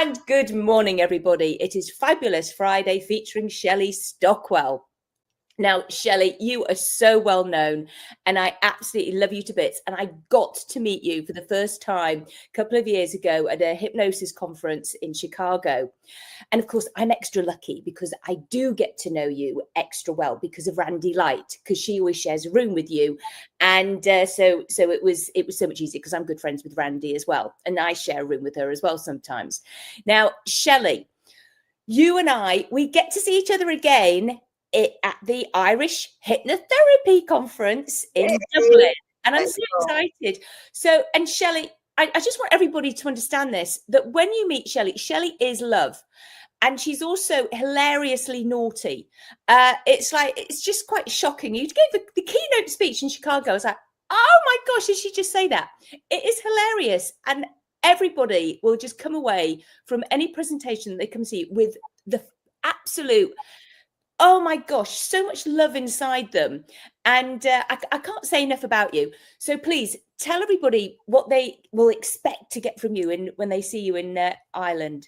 And good morning, everybody. It is Fabulous Friday featuring Shelley Stockwell. Now, Shelley, you are so well known and I absolutely love you to bits. And I got to meet you for the first time a couple of years ago at a hypnosis conference in Chicago. And of course, I'm extra lucky because I do get to know you extra well because of Randy Light, because she always shares a room with you. And so it was so much easier because I'm good friends with Randy as well. And I share a room with her as well sometimes. Now, Shelley, you and we get to see each other again at the Irish Hypnotherapy Conference in Dublin. And I'm so excited. So, and Shelley, I just want everybody to understand this, that when you meet Shelley, Shelley is love. And she's also hilariously naughty. It's just quite shocking. You gave the keynote speech in Chicago. I was like, oh my gosh, did she just say that? It is hilarious. And everybody will just come away from any presentation that they come see with the absolute, oh my gosh, so much love inside them. And I can't say enough about you. So please tell everybody what they will expect to get from you when they see you in Ireland.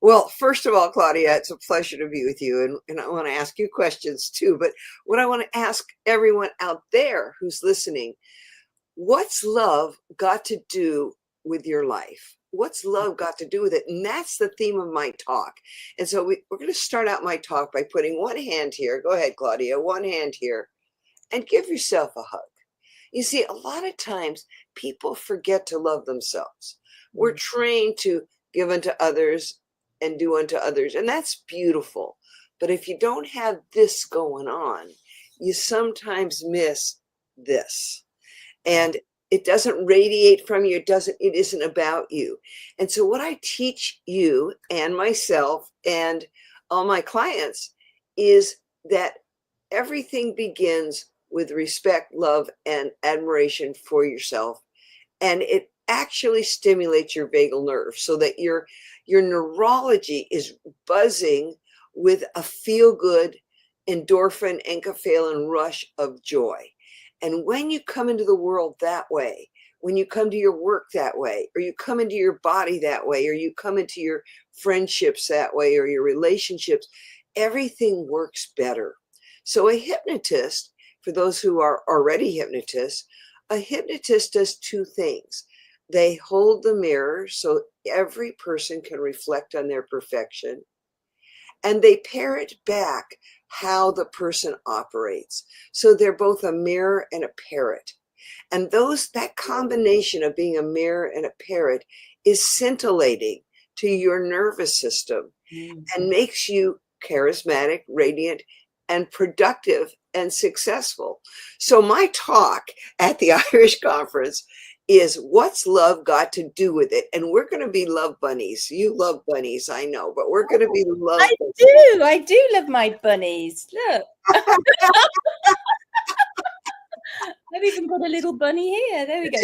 Well, first of all, Claudia, it's a pleasure to be with you. And I want to ask you questions too. But what I want to ask everyone out there who's listening, what's love got to do with your life? What's love got to do with it? And that's the theme of my talk. And so we're going to start out my talk by putting one hand here. Go ahead, Claudia, one hand here, and give yourself a hug. You see, a lot of times people forget to love themselves. We're trained to give unto others and do unto others. And that's beautiful. But if you don't have this going on, you sometimes miss this. And it doesn't radiate from you. It isn't about you. And so what I teach you and myself and all my clients is that everything begins with respect, love, and admiration for yourself. And it actually stimulates your vagal nerve so that your neurology is buzzing with a feel-good endorphin, enkephalin rush of joy. And when you come into the world that way, when you come to your work that way, or you come into your body that way, or you come into your friendships that way, or your relationships, everything works better. So a hypnotist, for those who are already hypnotists, a hypnotist does two things. They hold the mirror so every person can reflect on their perfection, and they parrot back how the person operates. So they're both a mirror and a parrot. And that combination of being a mirror and a parrot is scintillating to your nervous system and makes you charismatic, radiant, and productive and successful. So my talk at the Irish conference is what's love got to do with it? And we're going to be love bunnies. You love bunnies, I know, but we're going to be love bunnies. I do love my bunnies. Look. I've even got a little bunny here. There we go.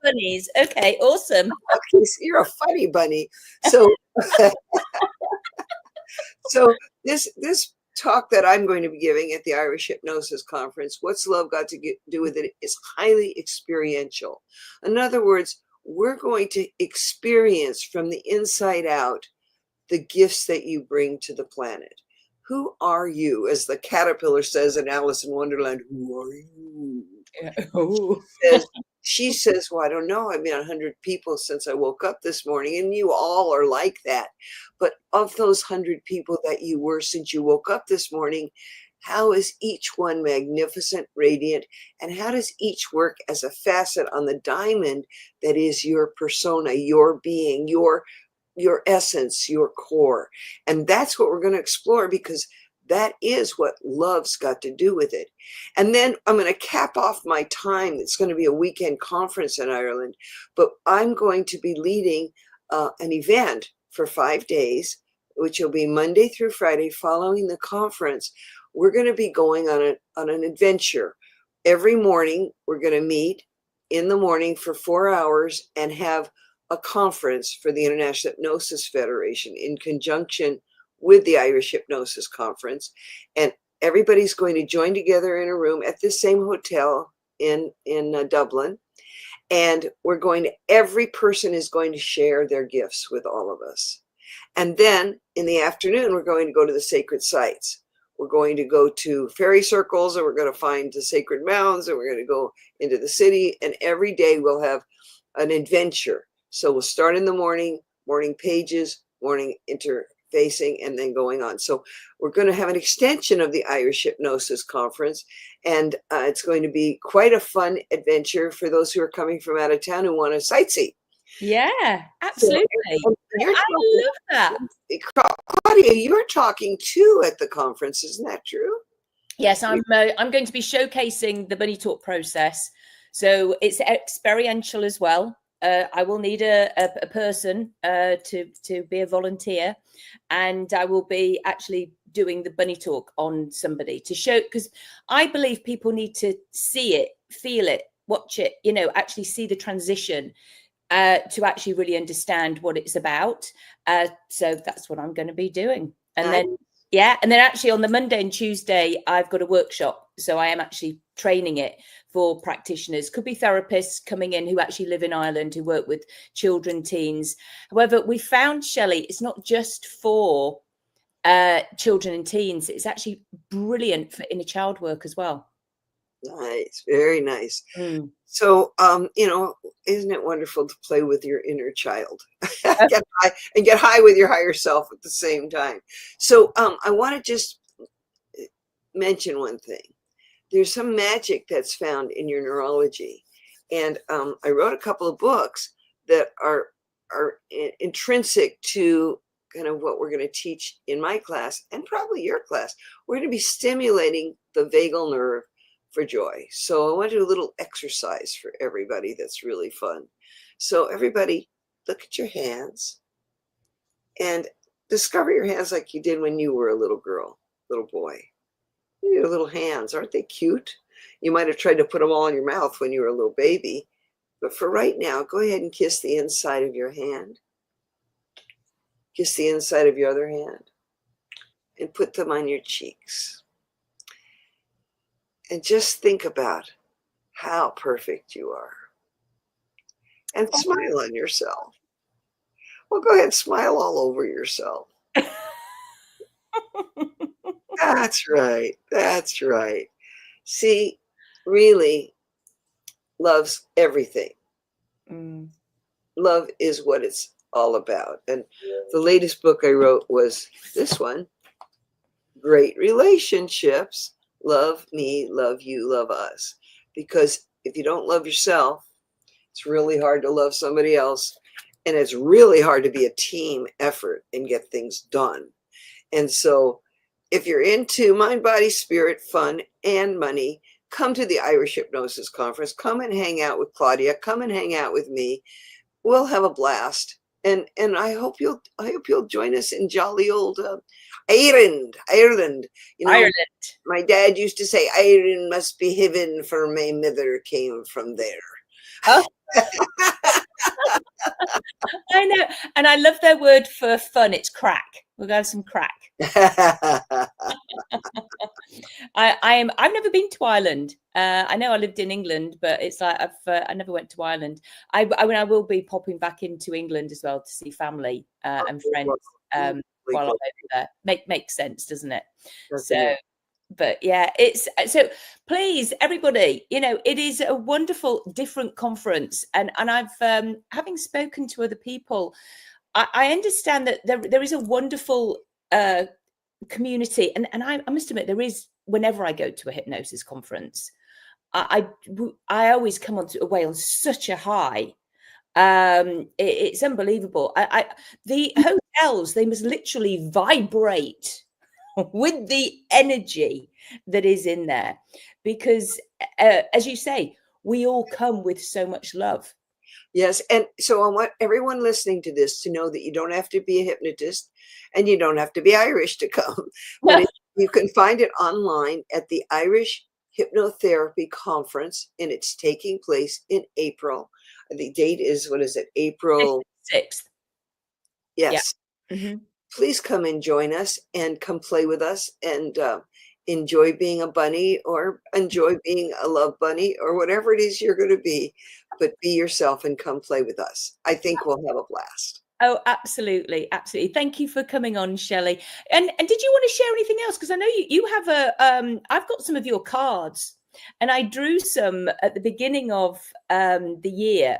Bunnies. Okay, awesome. Okay, so you're a funny bunny. So, so this talk that I'm going to be giving at the Irish Hypnosis Conference, what's love got to do with it, is highly experiential. In other words, we're going to experience from the inside out the gifts that you bring to the planet. Who are you? As the caterpillar says in Alice in Wonderland, who are you? She says, well, I don't know. I've been 100 people since I woke up this morning, and you all are like that. But of those 100 people that you were since you woke up this morning, how is each one magnificent, radiant, and how does each work as a facet on the diamond that is your persona, your being, your essence, your core? And that's what we're going to explore, because that is what love's got to do with it. And then I'm going to cap off my time. It's going to be a weekend conference in Ireland, but I'm going to be leading an event for 5 days, which will be Monday through Friday following the conference. We're going to be going on an adventure. Every morning, we're going to meet in the morning for 4 hours and have a conference for the International Hypnosis Federation in conjunction with the Irish Hypnosis Conference. And everybody's going to join together in a room at the same hotel in Dublin. And every person is going to share their gifts with all of us. And then in the afternoon, we're going to go to the sacred sites. We're going to go to fairy circles, and we're going to find the sacred mounds, and we're going to go into the city. And every day we'll have an adventure. So we'll start in the morning pages, morning interfacing, and then going on. So we're going to have an extension of the Irish Hypnosis Conference. And it's going to be quite a fun adventure for those who are coming from out of town who want to sightsee. Yeah, absolutely. So, I love that. Claudia, you're talking too at the conference, isn't that true? Yes, I'm going to be showcasing the Bunny Talk process. So it's experiential as well. I will need a person to be a volunteer, and I will be actually doing the Bunny Talk on somebody to show, because I believe people need to see it, feel it, watch it, actually see the transition to actually really understand what it's about. So that's what I'm going to be doing. And then, and then actually on the Monday and Tuesday, I've got a workshop. So I am actually training it for practitioners. Could be therapists coming in who actually live in Ireland, who work with children, teens. However, we found, Shelley, it's not just for children and teens. It's actually brilliant for inner child work as well. Nice, very nice. So, isn't it wonderful to play with your inner child get high with your higher self at the same time? So, I want to just mention one thing. There's some magic that's found in your neurology, and I wrote a couple of books that are intrinsic to kind of what we're going to teach in my class and probably your class. We're going to be stimulating the vagal nerve for joy. So I want to do a little exercise for everybody that's really fun. So everybody, look at your hands and discover your hands like you did when you were a little girl, little boy. Your little hands, aren't they cute? You might have tried to put them all in your mouth when you were a little baby, but for right now, go ahead and kiss the inside of your hand. Kiss the inside of your other hand and put them on your cheeks. And just think about how perfect you are. And smile on yourself. Well, go ahead, smile all over yourself. That's right. That's right. See, really, love's everything. Love is what it's all about. And the latest book I wrote was this one, Great Relationships. Love me, love you, love us. Because if you don't love yourself, it's really hard to love somebody else. And it's really hard to be a team effort and get things done. And so if you're into mind, body, spirit, fun, and money, come to the Irish Hypnosis Conference. Come and hang out with Claudia. Come and hang out with me. We'll have a blast. And I hope you'll join us in jolly old Ireland. Ireland. Ireland. My dad used to say, Ireland must be heaven, for my mother came from there. Oh. I know. And I love their word for fun. It's crack. We'll go have some crack. I've never been to Ireland. I know I lived in England, but it's like I never went to Ireland. I will be popping back into England as well to see family and friends while I'm over there. Makes sense, doesn't it? So, but yeah, it's so. Please, everybody, it is a wonderful, different conference, and I've having spoken to other people, I understand that there is a wonderful community, and I must admit there is. Whenever I go to a hypnosis conference, I always come away on such a high. It's unbelievable. The hotels, they must literally vibrate with the energy that is in there, because as you say, we all come with so much love. Yes. And so I want everyone listening to this to know that you don't have to be a hypnotist and you don't have to be Irish to come. But you can find it online at the Irish Hypnotherapy Conference, and it's taking place in April. The date is, what is it? April 6th. Yes. Yeah. Mm-hmm. Please come and join us and come play with us and enjoy being a bunny, or enjoy being a love bunny, or whatever it is you're going to be. but be yourself and come play with us. I think we'll have a blast. Oh, absolutely. Absolutely. Thank you for coming on, Shelley. And did you want to share anything else? Because I know you have I've got some of your cards, and I drew some at the beginning of the year.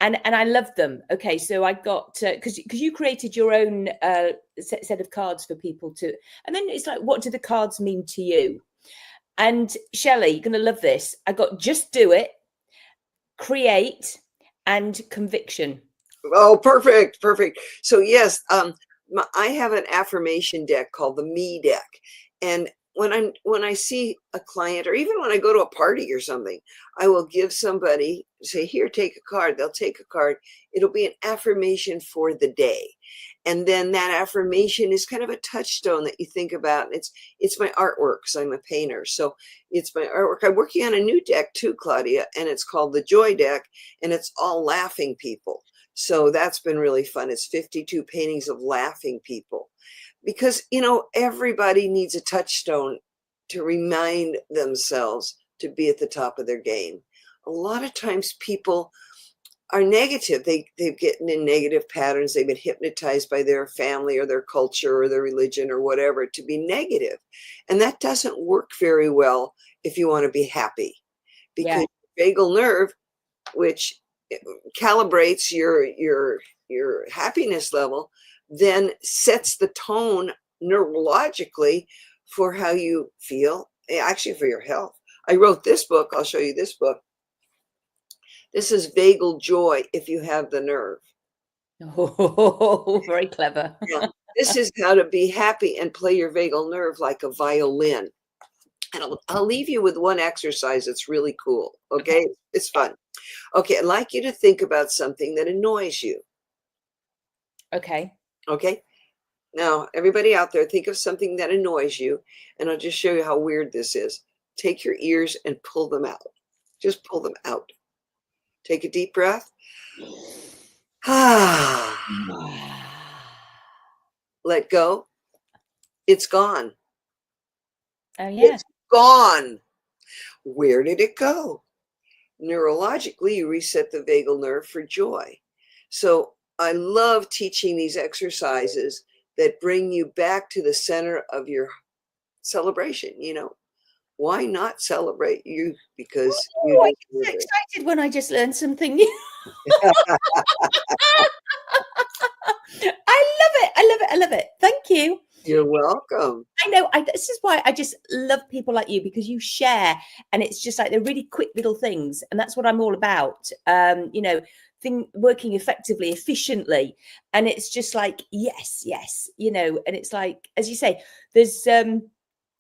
And I love them. Okay, so I got because you created your own set of cards for people to, and then it's like, what do the cards mean to you? And Shelley, you're going to love this. I got just do it, create, and conviction. Oh, perfect. Perfect. So yes, I have an affirmation deck called the Me deck. And when I see a client, or even when I go to a party or something, I will give somebody, say, here, take a card. They'll take a card. It'll be an affirmation for the day. And then that affirmation is kind of a touchstone that you think about. And it's my artwork, because I'm a painter. So it's my artwork. I'm working on a new deck too, Claudia, and it's called the Joy deck, and it's all laughing people. So that's been really fun. It's 52 paintings of laughing people. Because, everybody needs a touchstone to remind themselves to be at the top of their game. A lot of times people are negative. They've gotten in negative patterns. They've been hypnotized by their family or their culture or their religion or whatever to be negative. And that doesn't work very well if you want to be happy. Because vagal nerve, which calibrates your happiness level, then sets the tone neurologically for how you feel, actually for your health. I wrote this book. I'll show you this book. This is Vagal Joy if you have the nerve. Oh, very clever. Yeah. This is how to be happy and play your vagal nerve like a violin. And I'll leave you with one exercise that's really cool. Okay? It's fun. Okay, I'd like you to think about something that annoys you. Okay. Okay? Now, everybody out there, think of something that annoys you, and I'll just show you how weird this is. Take your ears and pull them out. Just pull them out. Take a deep breath. Let go. It's gone. Oh, yeah. It's gone. Where did it go? Neurologically, you reset the vagal nerve for joy. So I love teaching these exercises that bring you back to the center of your celebration. Why not celebrate you? Because you I get so excited when I just learned something new. I love it. I love it. I love it. Thank you. You're welcome. I know. This is why I just love people like you, because you share, and it's just like they're really quick little things, and that's what I'm all about. Working effectively, efficiently, and it's just like yes, and it's like, as you say, there's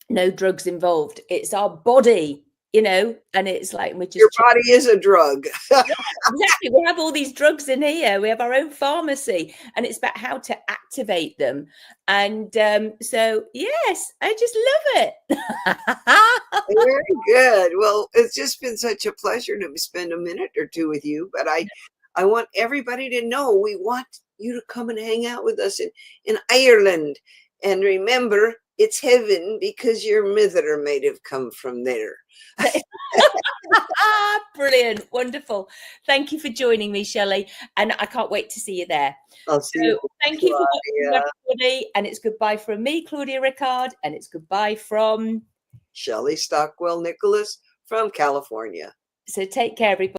no drugs involved. It's our body, and it's like we're just, your body is a drug. Exactly. We have all these drugs in here. We have our own pharmacy, and it's about how to activate them. And so, yes, I just love it. Very good. Well, it's just been such a pleasure to spend a minute or two with you. But I want everybody to know we want you to come and hang out with us in Ireland. And remember, it's heaven because your mother might have come from there. Brilliant. Wonderful. Thank you for joining me, Shelley. And I can't wait to see you there. I'll see you. Thank you for watching, everybody. And it's goodbye from me, Claudia Rickard. And it's goodbye from Shelley Stockwell Nicholas from California. So take care, everybody.